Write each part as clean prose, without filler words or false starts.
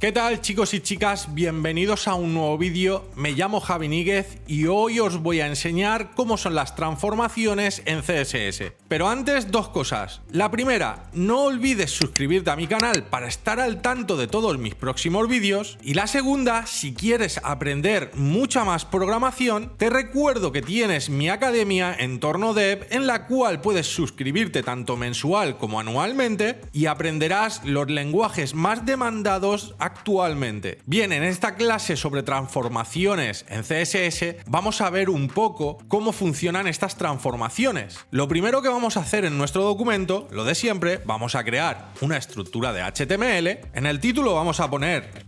¿Qué tal, chicos y chicas? Bienvenidos a un nuevo vídeo. Me llamo Javi Níguez y hoy os voy a enseñar cómo son las transformaciones en CSS. Pero antes, dos cosas. La primera, no olvides suscribirte a mi canal para estar al tanto de todos mis próximos vídeos. Y la segunda, si quieres aprender mucha más programación, te recuerdo que tienes mi academia Entorno Dev, en la cual puedes suscribirte tanto mensual como anualmente y aprenderás los lenguajes más demandados actualmente. Bien, en esta clase sobre transformaciones en CSS vamos a ver un poco cómo funcionan estas transformaciones. Lo primero que vamos a hacer en nuestro documento, lo de siempre, vamos a crear una estructura de HTML. En el título vamos a poner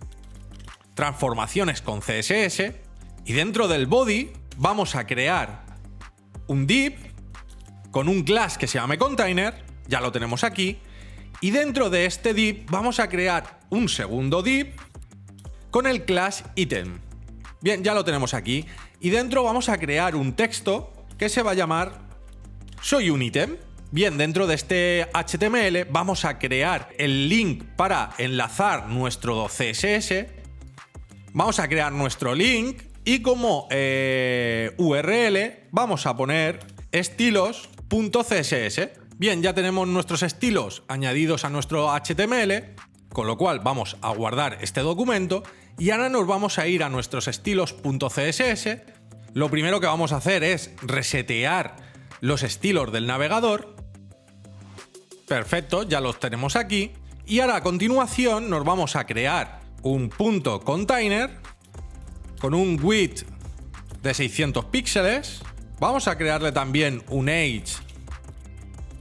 transformaciones con CSS y dentro del body vamos a crear un div con un class que se llame container, ya lo tenemos aquí. Y dentro de este div vamos a crear un segundo div con el class item. Bien, ya lo tenemos aquí. Y dentro vamos a crear un texto que se va a llamar soy un ítem. Bien, dentro de este HTML vamos a crear el link para enlazar nuestro CSS. Vamos a crear nuestro link y como URL vamos a poner estilos.css. Bien, ya tenemos nuestros estilos añadidos a nuestro HTML, con lo cual vamos a guardar este documento y ahora nos vamos a ir a nuestros estilos.css. Lo primero que vamos a hacer es resetear los estilos del navegador. Perfecto, ya los tenemos aquí. Y ahora a continuación nos vamos a crear un punto container con un width de 600 píxeles. Vamos a crearle también un age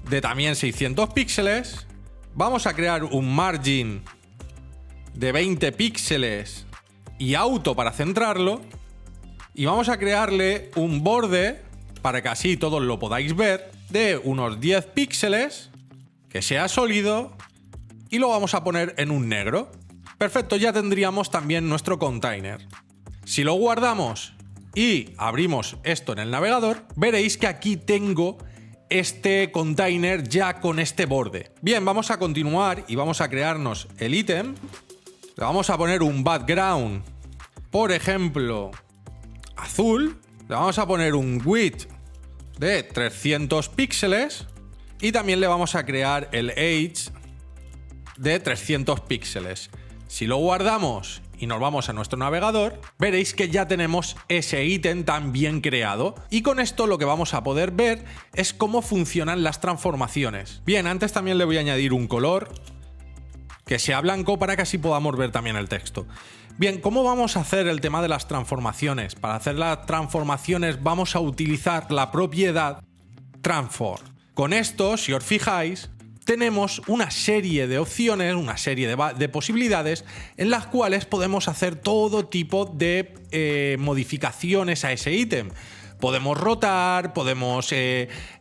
de también 600 píxeles. Vamos a crear un margin de 20 píxeles y auto para centrarlo. Y vamos a crearle un borde, para que así todos lo podáis ver, de unos 10 píxeles, que sea sólido, y lo vamos a poner en un negro. Perfecto, ya tendríamos también nuestro container. Si lo guardamos y abrimos esto en el navegador, veréis que aquí tengo este container ya con este borde. Bien, vamos a continuar y vamos a crearnos el ítem. Le vamos a poner un background, por ejemplo, azul. Le vamos a poner un width de 300 píxeles y también le vamos a crear el age de 300 píxeles. Si lo guardamos y nos vamos a nuestro navegador, veréis que ya tenemos ese ítem también creado. Y con esto lo que vamos a poder ver es cómo funcionan las transformaciones. Bien, antes también le voy a añadir un color que sea blanco para que así podamos ver también el texto. Bien, ¿cómo vamos a hacer el tema de las transformaciones? Para hacer las transformaciones vamos a utilizar la propiedad transform. Con esto, si os fijáis, tenemos una serie de opciones, una serie de posibilidades en las cuales podemos hacer todo tipo de modificaciones a ese ítem. Podemos rotar, podemos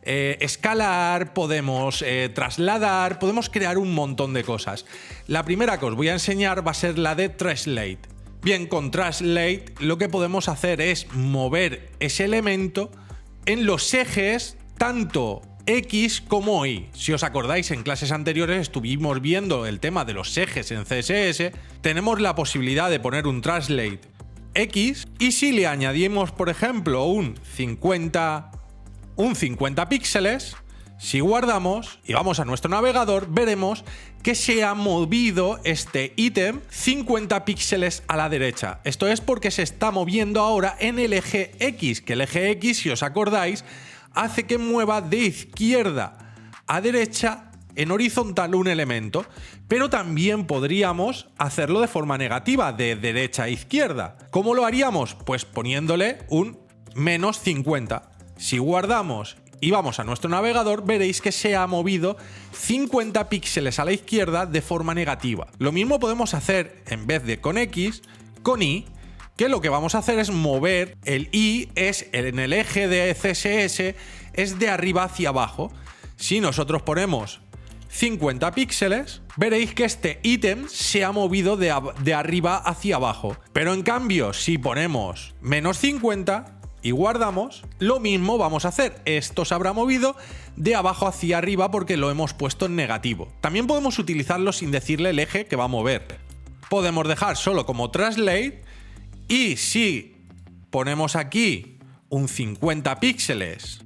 escalar, podemos trasladar, podemos crear un montón de cosas. La primera que os voy a enseñar va a ser la de Translate. Bien, con Translate lo que podemos hacer es mover ese elemento en los ejes tanto X como Y. Si os acordáis, en clases anteriores estuvimos viendo el tema de los ejes en CSS. Tenemos la posibilidad de poner un translate X y si le añadimos, por ejemplo, un 50 píxeles, si guardamos y vamos a nuestro navegador, veremos que se ha movido este ítem 50 píxeles a la derecha. Esto es porque se está moviendo ahora en el eje X, que el eje X, si os acordáis, hace que mueva de izquierda a derecha en horizontal un elemento, pero también podríamos hacerlo de forma negativa, de derecha a izquierda. ¿Cómo lo haríamos? Pues poniéndole un menos 50. Si guardamos y vamos a nuestro navegador, veréis que se ha movido 50 píxeles a la izquierda de forma negativa. Lo mismo podemos hacer, en vez de con X, con Y, que lo que vamos a hacer es mover el Y en el eje de CSS, es de arriba hacia abajo. Si nosotros ponemos 50 píxeles, veréis que este ítem se ha movido de arriba hacia abajo. Pero en cambio, si ponemos menos 50 y guardamos, lo mismo vamos a hacer. Esto se habrá movido de abajo hacia arriba porque lo hemos puesto en negativo. También podemos utilizarlo sin decirle el eje que va a mover. podemos dejar solo como translate, y si ponemos aquí un 50 píxeles,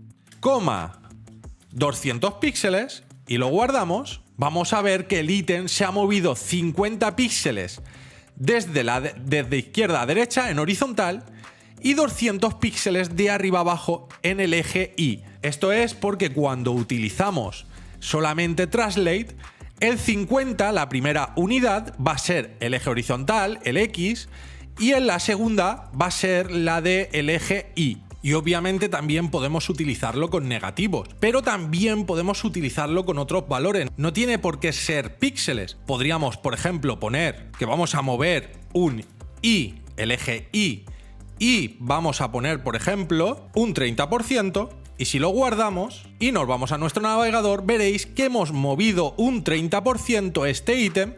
200 píxeles y lo guardamos, vamos a ver que el ítem se ha movido 50 píxeles desde izquierda a derecha en horizontal y 200 píxeles de arriba abajo en el eje Y. Esto es porque cuando utilizamos solamente translate, el 50, la primera unidad, va a ser el eje horizontal, el X, y en la segunda va a ser la del eje Y. Y obviamente también podemos utilizarlo con negativos, pero también podemos utilizarlo con otros valores. No tiene por qué ser píxeles. Podríamos, por ejemplo, poner que vamos a mover un Y, el eje Y, y vamos a poner, por ejemplo, un 30%, y si lo guardamos y nos vamos a nuestro navegador, veréis que hemos movido un 30% este ítem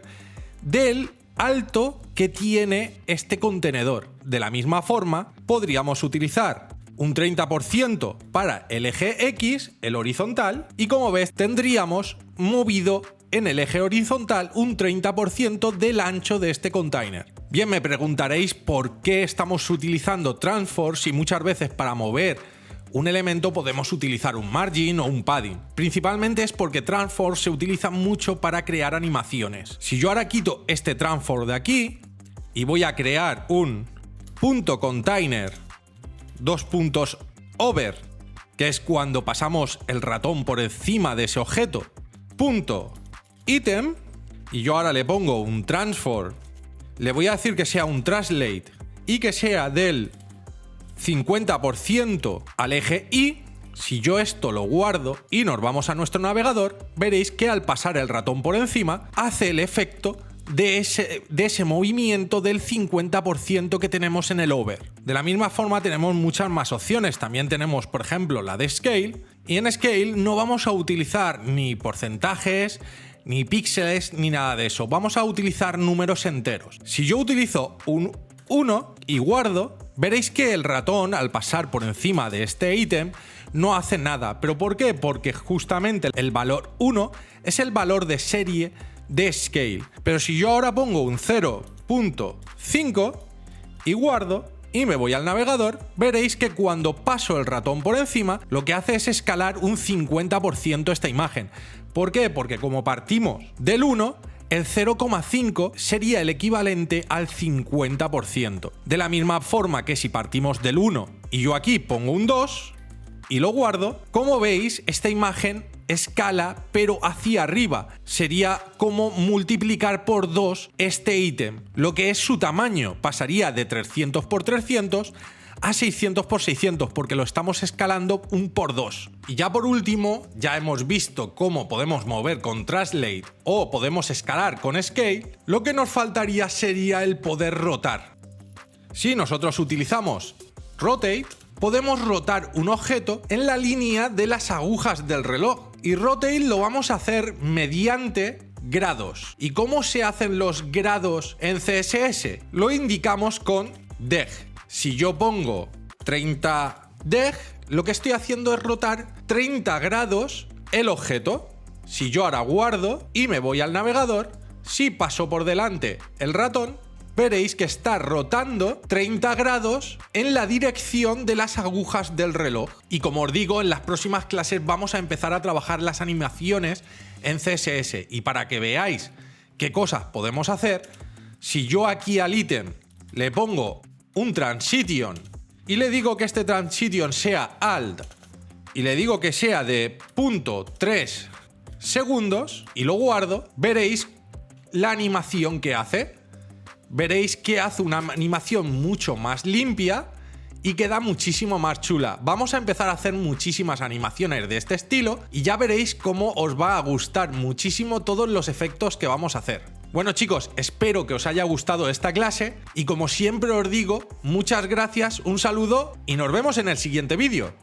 del alto que tiene este contenedor. De la misma forma, podríamos utilizar un 30% para el eje X, el horizontal, y como ves tendríamos movido en el eje horizontal un 30% del ancho de este container. Bien, me preguntaréis por qué estamos utilizando transform si muchas veces para mover un elemento podemos utilizar un margin o un padding. Principalmente es porque transform se utiliza mucho para crear animaciones. Si yo ahora quito este transform de aquí y voy a crear un punto container, over, que es cuando pasamos el ratón por encima de ese objeto, punto item, y yo ahora le pongo un transform, le voy a decir que sea un translate y que sea del 50% al eje Y. Si yo esto lo guardo y nos vamos a nuestro navegador, veréis que al pasar el ratón por encima hace el efecto de ese movimiento del 50% que tenemos en el over. De la misma forma tenemos muchas más opciones. También tenemos, por ejemplo, la de Scale, y en Scale no vamos a utilizar ni porcentajes, ni píxeles, ni nada de eso. Vamos a utilizar números enteros. Si yo utilizo un 1 y guardo, veréis que el ratón, al pasar por encima de este ítem, no hace nada. ¿Pero por qué? Porque justamente el valor 1 es el valor de serie de Scale. Pero si yo ahora pongo un 0.5 y guardo y me voy al navegador, veréis que cuando paso el ratón por encima, lo que hace es escalar un 50% esta imagen. ¿Por qué? Porque como partimos del 1, el 0,5 sería el equivalente al 50%. De la misma forma que si partimos del 1 y yo aquí pongo un 2 y lo guardo, como veis, esta imagen escala pero hacia arriba. Sería como multiplicar por 2 este ítem. Lo que es su tamaño pasaría de 300 por 300 a 600 por 600 porque lo estamos escalando un por 2. Y ya por último, ya hemos visto cómo podemos mover con Translate o podemos escalar con Scale. Lo que nos faltaría sería el poder rotar. Si nosotros utilizamos Rotate, podemos rotar un objeto en la línea de las agujas del reloj. Y Rotate lo vamos a hacer mediante grados. ¿Y cómo se hacen los grados en CSS? Lo indicamos con deg. Si yo pongo 30 deg, lo que estoy haciendo es rotar 30 grados el objeto. Si yo ahora guardo y me voy al navegador, si paso por delante el ratón, veréis que está rotando 30 grados en la dirección de las agujas del reloj. Y como os digo, en las próximas clases vamos a empezar a trabajar las animaciones en CSS. Y para que veáis qué cosas podemos hacer, si yo aquí al ítem le pongo un transition y le digo que este transition sea alt y le digo que sea de 0.3 segundos y lo guardo, veréis la animación que hace. Veréis que hace una animación mucho más limpia y queda muchísimo más chula. Vamos a empezar a hacer muchísimas animaciones de este estilo y ya veréis cómo os va a gustar muchísimo todos los efectos que vamos a hacer. Bueno chicos, espero que os haya gustado esta clase y como siempre os digo, muchas gracias, un saludo y nos vemos en el siguiente vídeo.